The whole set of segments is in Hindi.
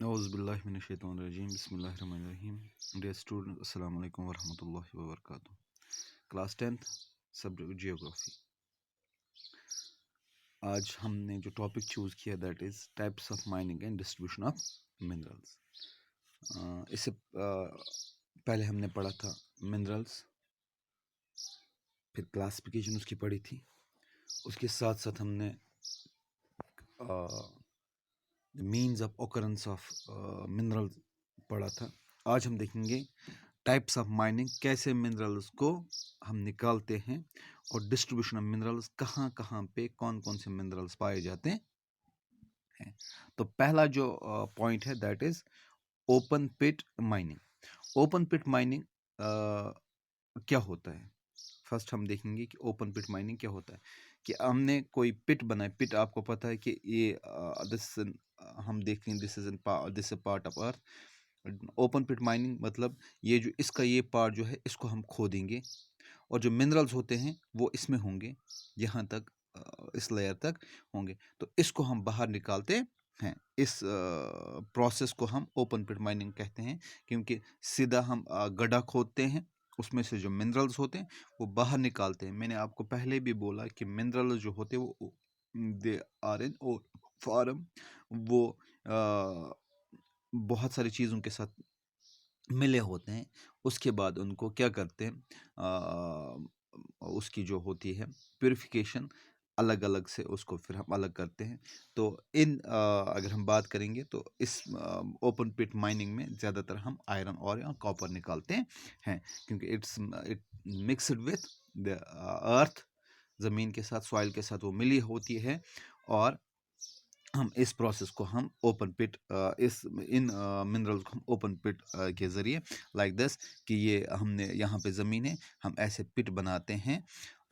औज़ुबिल्लाहिमिनश्शैतानिर्रजीम बिस्मिल्लाहिर्रहमानिर्रहीम। डियर स्टूडेंट, अस्सलाम वालेकुम वरहमतुल्लाहि वबरकातुहू। Class 10th subject geography. आज हमने जो टॉपिक चूज़ किया that is types of mining and distribution of minerals. इससे पहले हमने पढ़ा था मिनरल्स, फिर क्लासिफिकेशन उसकी पढ़ी थी। उसके साथ साथ हमने means of occurrence of minerals पढ़ा था। आज हम देखेंगे टाइप्स ऑफ माइनिंग, कैसे मिनरल्स को हम निकालते हैं और डिस्ट्रीब्यूशन ऑफ मिनरल्स, कहाँ कहाँ पे कौन कौन से मिनरल्स पाए जाते हैं। तो पहला जो पॉइंट है that is open pit mining. Open pit mining क्या होता है, फर्स्ट हम देखेंगे कि ओपन पिट माइनिंग क्या होता है। कि हमने कोई पिट बनाए, पिट आपको पता है कि ये हम देखेंगे this is part of earth. Open pit mining मतलब ये जो इसका ये पार्ट जो है इसको हम खोदेंगे और जो मिनरल्स होते हैं वो इसमें होंगे, यहाँ तक इस लेयर तक होंगे, तो इसको हम बाहर निकालते हैं। इस प्रोसेस को हम ओपन पिट माइनिंग कहते हैं, क्योंकि सीधा हम गड्ढा खोदते हैं, उसमें से जो मिनरल्स होते हैं वो बाहर निकालते हैं। मैंने आपको पहले भी बोला कि मिनरल्स जो होते हैं वो दे आर इन फॉर्म, वो बहुत सारी चीज़ों के साथ मिले होते हैं। उसके बाद उनको क्या करते हैं, उसकी जो होती है प्यूरिफिकेशन, अलग अलग से उसको फिर हम अलग करते हैं। तो अगर हम बात करेंगे तो इस ओपन पिट माइनिंग में ज़्यादातर हम आयरन और या कॉपर निकालते हैं, क्योंकि it mixed with the earth, ज़मीन के साथ, सॉइल के साथ वो मिली होती है। और हम इस प्रोसेस को हम ओपन पिट इन मिनरल्स को हम ओपन पिट के ज़रिए लाइक दिस, कि ये हमने यहाँ पे ज़मीन है, हम ऐसे पिट बनाते हैं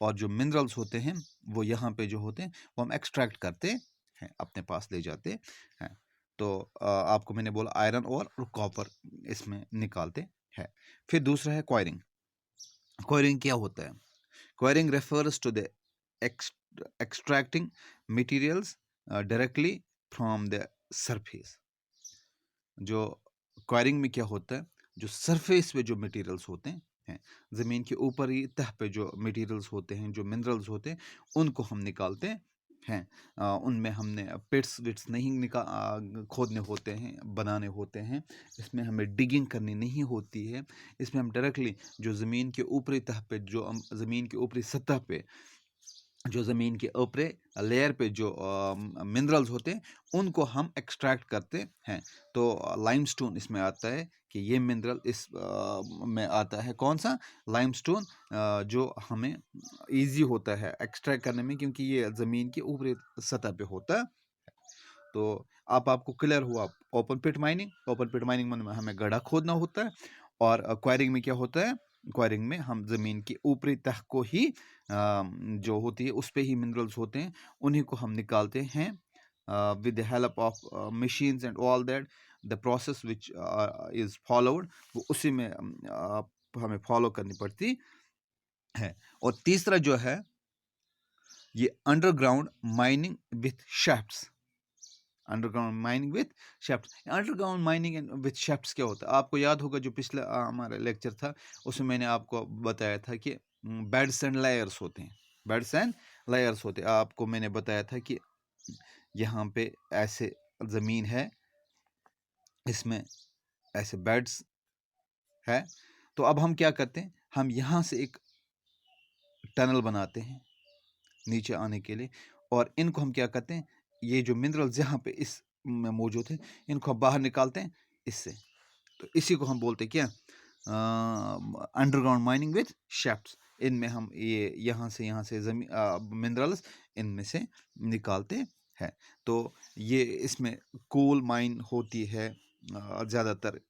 और जो मिनरल्स होते हैं वो यहाँ पे जो होते हैं वो हम एक्सट्रैक्ट करते हैं, अपने पास ले जाते हैं। तो आपको मैंने बोला आयरन और कॉपर इसमें निकालते हैं। फिर दूसरा है क्वायरिंग। क्वायरिंग क्या होता है? Quarrying refers to the extracting materials directly from the surface। जो क्वायरिंग में क्या होता है, जो सरफेस पे जो मटेरियल्स होते हैं, ज़मीन के ऊपर ही तह पे जो मटेरियल्स होते हैं, जो मिनरल्स होते हैं, उनको हम निकालते हैं। उनमें हमने पिट्स विट्स नहीं खोदने होते हैं, बनाने होते हैं। इसमें हमें डिगिंग करनी नहीं होती है। इसमें हम डायरेक्टली जो ज़मीन के ऊपरी तह पे, जो हम ज़मीन के ऊपरी सतह पे, जो ज़मीन के ऊपरी लेयर पे जो मिनरल्स होते हैं उनको हम एक्सट्रैक्ट करते हैं। तो लाइमस्टोन इसमें आता है कि ये मिनरल इस में आता है, कौन सा? लाइमस्टोन, जो हमें इजी होता है एक्सट्रैक्ट करने में, क्योंकि ये ज़मीन के ऊपरी सतह पे होता है। तो आपको क्लियर हुआ open pit mining. Open pit mining में हमें गड्ढा खोदना होता है, और क्वायरिंग में क्या होता है? क्वायरिंग में हम ज़मीन की ऊपरी तह को ही जो होती है उस पे ही मिनरल्स होते हैं, उन्हीं को हम निकालते हैं with the help of machines and all that. The process which is followed, वो उसी में हमें फॉलो करनी पड़ती है। और तीसरा जो है ये underground mining with shafts. Underground mining with shafts. Underground mining with shafts क्या होता है? आपको याद होगा जो पिछला हमारा लेक्चर था उसमें मैंने आपको बताया था कि बेड्स एंड लेयर्स होते हैं। बेड्स एंड लेयर्स होते हैं। आपको मैंने बताया था कि यहाँ पे ऐसे ज़मीन है, इसमें ऐसे बेड्स है। तो अब हम क्या करते हैं, हम यहाँ से एक टनल बनाते हैं नीचे आने के लिए, और इनको हम क्या करते हैं, ये जो मिनरल्स यहाँ पे इस में मौजूद है इनको हम बाहर निकालते हैं इससे। तो इसी को हम बोलते हैं क्या? Underground mining with shafts. इनमें हम ये यहाँ से ज़मीन मिनरल्स इनमें से निकालते हैं। तो ये इसमें कोल माइन होती है, ज़्यादातर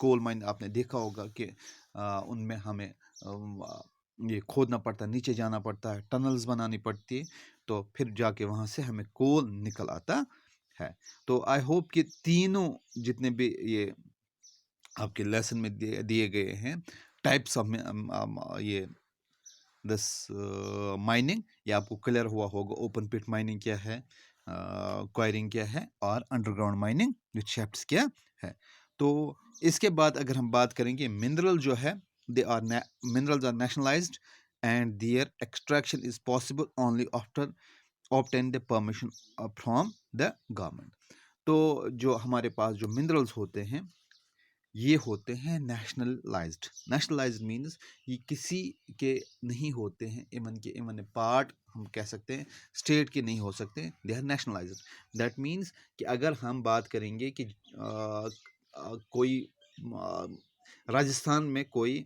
कोल माइन आपने देखा होगा कि उनमें हमें ये खोदना पड़ता है, नीचे जाना पड़ता है, टनल्स बनानी पड़ती है, तो फिर जाके वहाँ से हमें कोल निकल आता है। तो आई होप कि तीनों जितने भी ये आपके लेसन में दिए गए हैं टाइप्स ऑफ ये दिस माइनिंग, ये आपको क्लियर हुआ होगा। ओपन पिट माइनिंग क्या है, क्वायरिंग क्या है और अंडरग्राउंड माइनिंग विथ शेफ्ट्स क्या है। तो इसके बाद अगर हम बात करेंगे मिनरल जो है, they are minerals are nationalised and their extraction is possible only after obtain the permission from the government. तो जो हमारे पास जो मिनरल्स होते हैं ये होते हैं नेशनलाइज्ड। नेशनलाइज्ड मीन्स ये किसी के नहीं होते हैं, इवन पार्ट हम कह सकते हैं स्टेट के नहीं हो सकते, they are nationalised. That means कि अगर हम बात करेंगे कि कोई राजस्थान में कोई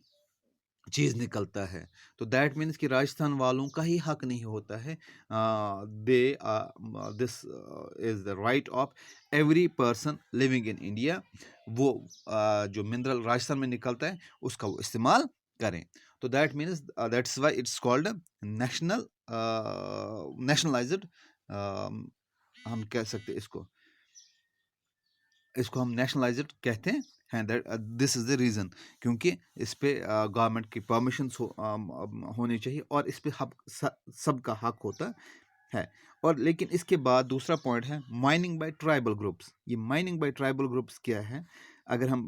चीज़ निकलता है तो दैट मीन्स कि राजस्थान वालों का ही हक नहीं होता है। They this is the right of every person living in India. वो जो मिनरल राजस्थान में निकलता है उसका वो इस्तेमाल करें। तो that means that's why it's called nationalised. हम कह सकते हैं इसको हम नेशनलाइज्ड कहते हैं। That this is the reason, क्योंकि इस पे गवर्नमेंट की परमिशंस होनी चाहिए और इस पे सबका हक होता है। और लेकिन इसके बाद दूसरा पॉइंट है माइनिंग बाय ट्राइबल ग्रुप्स। ये माइनिंग बाय ट्राइबल ग्रुप्स क्या है? अगर हम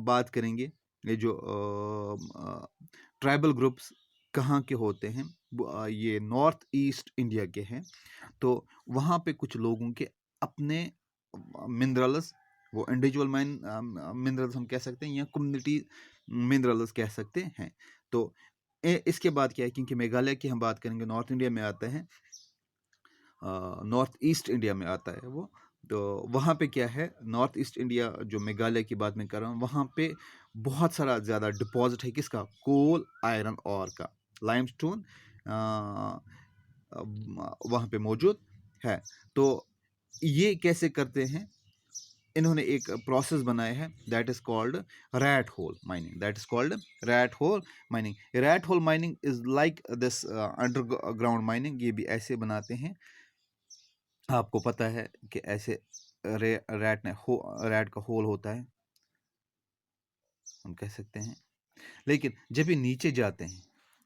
बात करेंगे ये जो ट्राइबल ग्रुप्स कहाँ के होते हैं, ये नॉर्थ ईस्ट इंडिया के हैं। तो वहाँ पे कुछ लोगों के अपने मिनरल्स, वो इंडिविजुअल मिनरल्स हम कह सकते हैं या कम्युनिटी मिनरल्स कह सकते हैं। तो इसके बाद क्या है, क्योंकि मेघालय की हम बात करेंगे नॉर्थ इंडिया में आता है, नॉर्थ ईस्ट इंडिया में आता है वो। तो वहाँ पे क्या है, नॉर्थ ईस्ट इंडिया जो मेघालय की बात मैं कर रहा हूँ, वहाँ पे बहुत सारा ज़्यादा डिपॉजिट है किसका, कोल आयरन और का, लाइमस्टोन वहाँ पे मौजूद है। तो ये कैसे करते हैं, इन्होंने एक प्रोसेस बनाया है that is called rat hole mining. That is called rat hole mining. Rat hole mining is like this underground mining. ये भी ऐसे बनाते हैं, आपको पता है कि ऐसे रैट का होल होता है, हम कह सकते हैं। लेकिन जब ये नीचे जाते हैं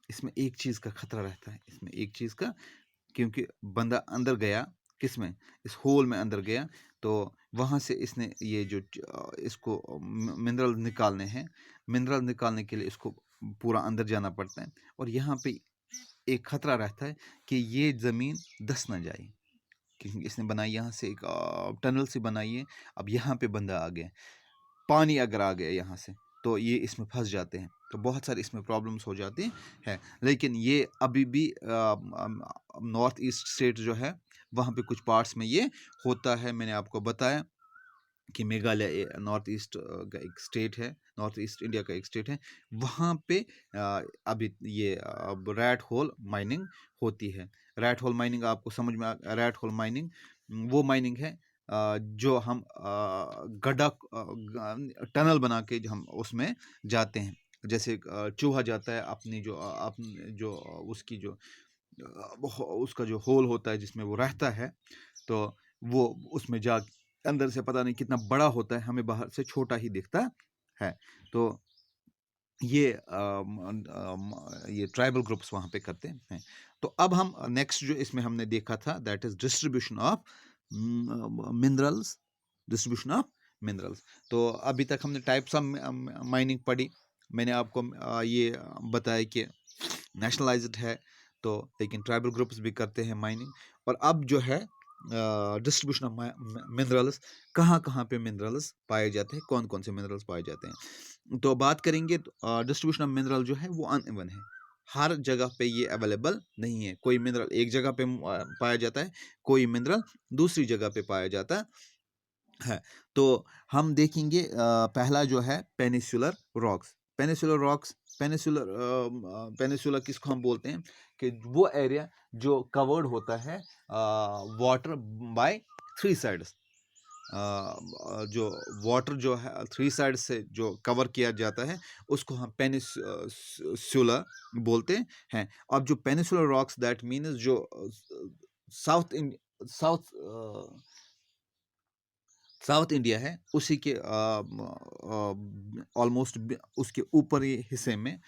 इसमें एक चीज़ का खतरा रहता है, इसमें एक चीज़ का, क्योंकि बंदा अंदर गया किसमें, इस होल में अंदर गया, तो वहाँ से इसने ये जो इसको मिनरल निकालने हैं, मिनरल निकालने के लिए इसको पूरा अंदर जाना पड़ता है। और यहाँ पे एक खतरा रहता है कि ये ज़मीन धंस ना जाए, क्योंकि इसने बनाई यहाँ से एक टनल से बनाई है। अब यहाँ पे बंदा आ गया, पानी अगर आ गया यहाँ से तो ये इसमें फंस जाते हैं, तो बहुत सारी इसमें प्रॉब्लम्स हो जाती हैं। लेकिन ये अभी भी नॉर्थ ईस्ट स्टेट जो है वहाँ पे कुछ पार्ट्स में ये होता है। मैंने आपको बताया कि मेघालय नॉर्थ ईस्ट का एक स्टेट है, नॉर्थ ईस्ट इंडिया का एक स्टेट है, वहाँ पे अभी ये रैट होल माइनिंग होती है। रैट होल माइनिंग आपको समझ में रैट होल माइनिंग वो माइनिंग है जो हम गड्ढा टनल बना के हम उसमें जाते हैं। जैसे चूहा जाता है अपनी जो उसकी जो उसका जो होल होता है जिसमें वो रहता है, तो वो उसमें जा अंदर से पता नहीं कितना बड़ा होता है, हमें बाहर से छोटा ही दिखता है। तो ये ये ट्राइबल ग्रुप्स वहाँ पे करते हैं। तो अब हम नेक्स्ट जो इसमें हमने देखा था that is distribution of minerals, distribution of minerals. तो अभी तक हमने टाइप्स ऑफ माइनिंग पढ़ी। मैंने आपको ये बताया कि नेशनलाइज्ड है, तो लेकिन ट्राइबल ग्रुप्स भी करते हैं माइनिंग। और अब जो है डिस्ट्रीब्यूशन ऑफ मिनरल्स, कहाँ कहाँ पे मिनरल्स पाए जाते हैं, कौन कौन से मिनरल्स पाए जाते हैं। तो बात करेंगे डिस्ट्रीब्यूशन ऑफ मिनरल जो है वो अनइवन है, हर जगह पे ये अवेलेबल नहीं है। कोई मिनरल एक जगह पे पाया जाता है, कोई मिनरल दूसरी जगह पे पाया जाता है। तो हम देखेंगे पहला जो है peninsular rocks. Peninsular rocks, peninsular किसको हम बोलते हैं कि वो एरिया जो कवर्ड होता है वाटर बाय थ्री साइड्स। जो वाटर जो है थ्री साइड से जो कवर किया जाता है उसको हम पेनिसुलर बोलते हैं। अब जो पेनिसुलर रॉक्स दैट मीन्स जो साउथ साउथ इंडिया है उसी के ऑलमोस्ट उसके ऊपरी हिस्से में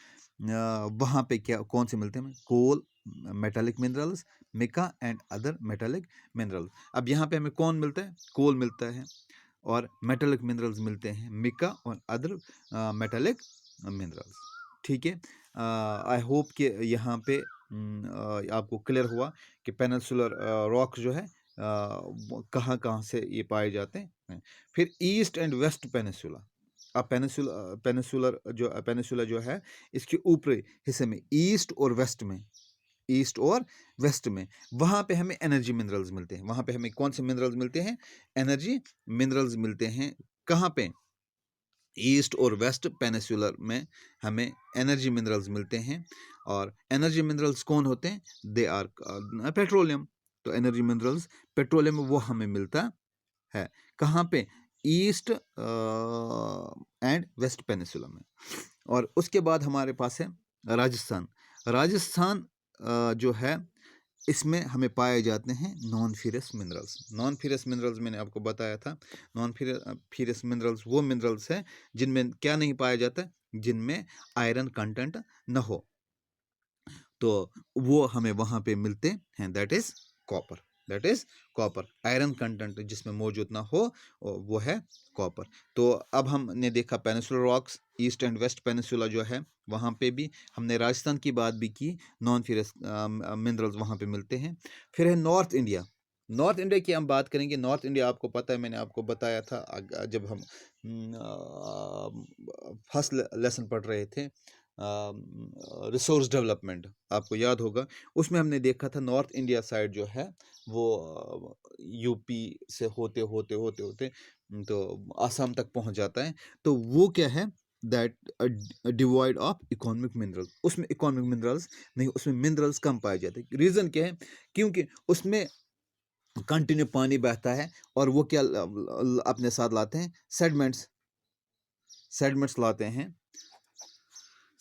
वहाँ पे क्या कौन से मिलते हैं, coal metallic minerals, mica and other metallic minerals. अब यहाँ पे हमें कौन मिलता है? कोल मिलता है और मेटालिक मिनरल्स मिलते हैं, मिका और अदर मेटालिक मिनरल्स। ठीक है, आई होप कि यहाँ पे आपको क्लियर हुआ कि पेनिनसुलर रॉक जो है कहाँ कहाँ से ये पाए जाते हैं। फिर ईस्ट एंड वेस्ट पेनिनसुला। अब पेनिनसुला जो है इसके ऊपरी हिस्से में ईस्ट और वेस्ट में वहाँ पे हमें एनर्जी मिनरल्स मिलते हैं। वहाँ पे हमें कौन से मिनरल्स मिलते हैं? एनर्जी मिनरल्स मिलते हैं। कहाँ पे? ईस्ट और वेस्ट पेनिनसुलर में हमें एनर्जी मिनरल्स मिलते हैं। और एनर्जी मिनरल्स कौन होते हैं? They are petroleum. तो एनर्जी मिनरल्स पेट्रोलियम वो हमें मिलता है। कहाँ पे? ईस्ट एंड वेस्ट पेनिनसुला में। और उसके बाद हमारे पास है राजस्थान। राजस्थान जो है इसमें हमें पाए जाते हैं non ferrous minerals. Non ferrous minerals मैंने आपको बताया था। नॉन फेरस मिनरल्स वो मिनरल्स हैं जिनमें क्या नहीं पाया जाता? जिनमें आयरन कंटेंट न हो, तो वो हमें वहाँ पे मिलते हैं। That is copper. Iron content जिसमें मौजूद ना हो वो है कॉपर। तो अब हमने देखा peninsular rocks, east and west peninsula जो है वहाँ पे भी हमने राजस्थान की बात भी की, नॉन फेरस मिनरल्स वहाँ पे मिलते हैं। फिर है नॉर्थ इंडिया। नॉर्थ इंडिया की हम बात करेंगे। नॉर्थ इंडिया आपको पता है, मैंने आपको बताया था जब हम फर्स्ट लेसन पढ़ रहे थे रिसोर्स डेवलपमेंट, आपको याद होगा, उसमें हमने देखा था नॉर्थ इंडिया साइड जो है वो यूपी से होते होते होते होते तो आसाम तक पहुंच जाता है। तो वो क्या है? That divide of economic minerals. उसमें इकोनॉमिक मिनरल्स नहीं, उसमें मिनरल्स कम पाए जाते हैं। रीज़न क्या है? क्योंकि उसमें कंटिन्यू पानी बहता है और वो क्या अपने साथ लाते हैं? सेडमेंट्स लाते हैं।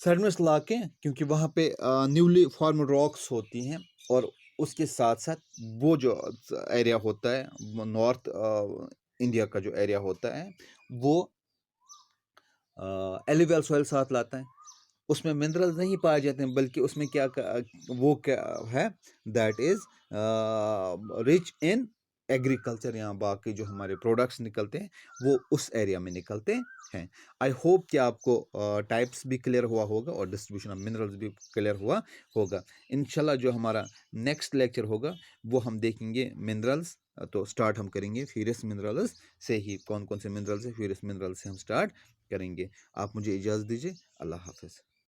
सेडमेंट्स ला के, क्योंकि वहाँ पे न्यूली फॉर्म्ड रॉक्स होती हैं और उसके साथ साथ वो जो एरिया होता है नॉर्थ इंडिया का जो एरिया होता है वो एलिवेल सॉइल साथ लाता है। उसमें मिनरल्स नहीं पाए जाते हैं, बल्कि उसमें वो क्या है? That is rich in agriculture, या बाकी जो हमारे प्रोडक्ट्स निकलते हैं वो उस एरिया में निकलते हैं। आई होप कि आपको टाइप्स भी क्लियर हुआ होगा और डिस्ट्रीब्यूशन ऑफ मिनरल्स भी क्लियर हुआ होगा। इंशाल्लाह जो हमारा नेक्स्ट लेक्चर होगा वो हम देखेंगे मिनरल्स। तो स्टार्ट हम करेंगे फेरस मिनरल्स से ही। कौन कौन से मिनरल्स है फेरस मिनरल्स से हम स्टार्ट करेंगे। आप मुझे इजाज़त दीजिए। अल्लाह हाफिज़।